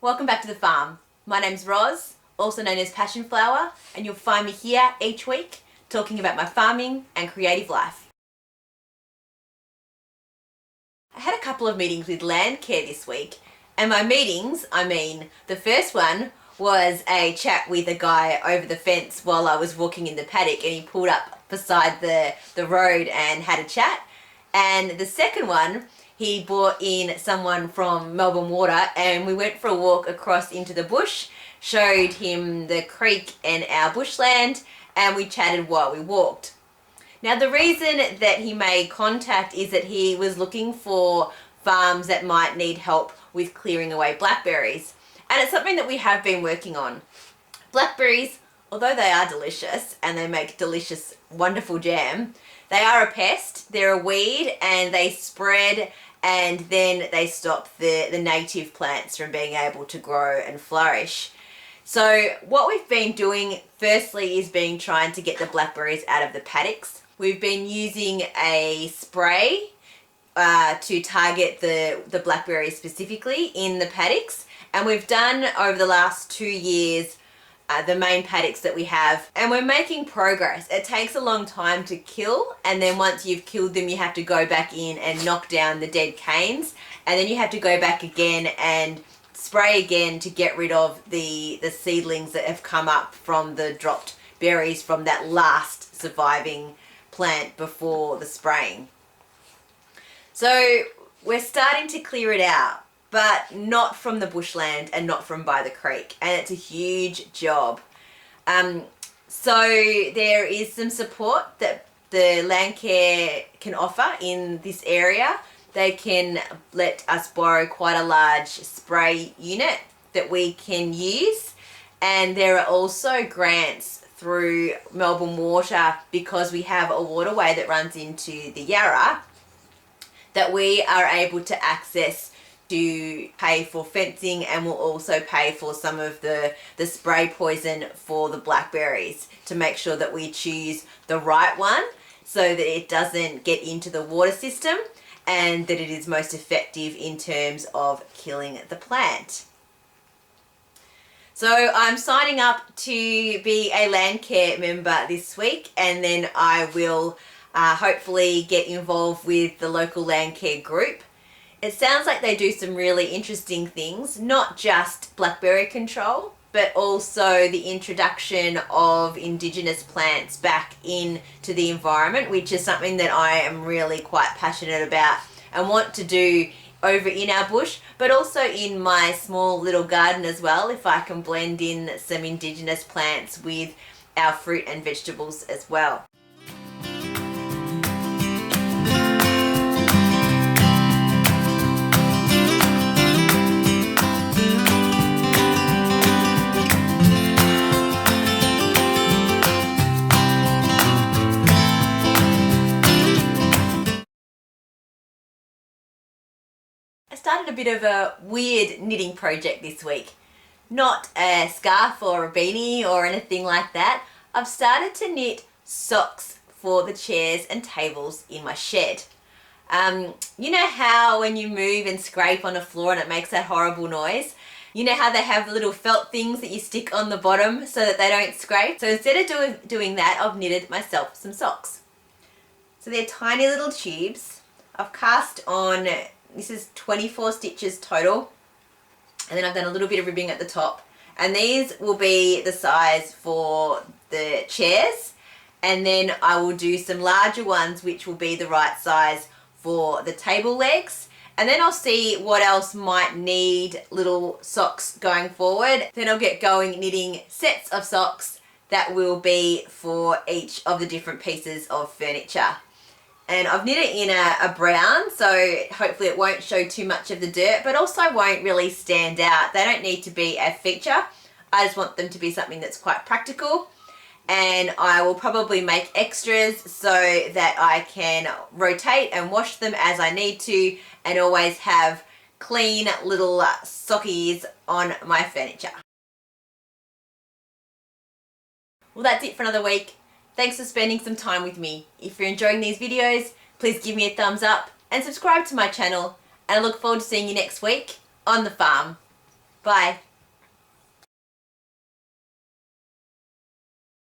Welcome back to the farm. My name's Roz, also known as Passion Flower, and you'll find me here each week talking about my farming and creative life. I had a couple of meetings with Landcare this week, and by meetings I mean the first one was a chat with a guy over the fence while I was walking in the paddock, and he pulled up beside the road and had a chat. And the second one, he brought in someone from Melbourne Water and we went for a walk across into the bush, showed him the creek and our bushland, and we chatted while we walked. Now the reason that he made contact is that he was looking for farms that might need help with clearing away blackberries, and it's something that we have been working on. Blackberries, although they are delicious and they make delicious, wonderful jam, they are a pest, they're a weed, and they spread and then they stop the native plants from being able to grow and flourish. So what we've been doing firstly is trying to get the blackberries out of the paddocks. We've been using a spray to target the blackberries specifically in the paddocks, and we've done over the last 2 years the main paddocks that we have, and we're making progress. It takes a long time to kill, and then once you've killed them you have to go back in and knock down the dead canes, and then you have to go back again and spray again to get rid of the seedlings that have come up from the dropped berries from that last surviving plant before the spraying. So we're starting to clear it out, but not from the bushland and not from by the creek, and it's a huge job. So there is some support that the Landcare can offer in this area. They can let us borrow quite a large spray unit that we can use, and there are also grants through Melbourne Water, because we have a waterway that runs into the Yarra, that we are able to access to pay for fencing, and we'll also pay for some of the spray poison for the blackberries to make sure that we choose the right one so that it doesn't get into the water system and that it is most effective in terms of killing the plant. So I'm signing up to be a Landcare member this week, and then I will hopefully get involved with the local Landcare group. It sounds like they do some really interesting things, not just blackberry control, but also the introduction of Indigenous plants back into the environment, which is something that I am really quite passionate about and want to do over in our bush, but also in my small little garden as well, if I can blend in some Indigenous plants with our fruit and vegetables as well. I started a bit of a weird knitting project this week. Not a scarf or a beanie or anything like that. I've started to knit socks for the chairs and tables in my shed. You know how when you move and scrape on a floor and it makes that horrible noise? You know how they have little felt things that you stick on the bottom so that they don't scrape? So instead of doing that, I've knitted myself some socks. So they're tiny little tubes. I've cast on, this is 24 stitches total, and then I've done a little bit of ribbing at the top, and these will be the size for the chairs, and then I will do some larger ones which will be the right size for the table legs, and then I'll see what else might need little socks going forward. Then I'll get going knitting sets of socks that will be for each of the different pieces of furniture. And I've knit it in a brown, so hopefully it won't show too much of the dirt, but also won't really stand out. They don't need to be a feature. I just want them to be something that's quite practical. And I will probably make extras so that I can rotate and wash them as I need to, and always have clean little sockies on my furniture. Well, that's it for another week. Thanks for spending some time with me. If you're enjoying these videos, please give me a thumbs up and subscribe to my channel, and I look forward to seeing you next week on the farm. Bye.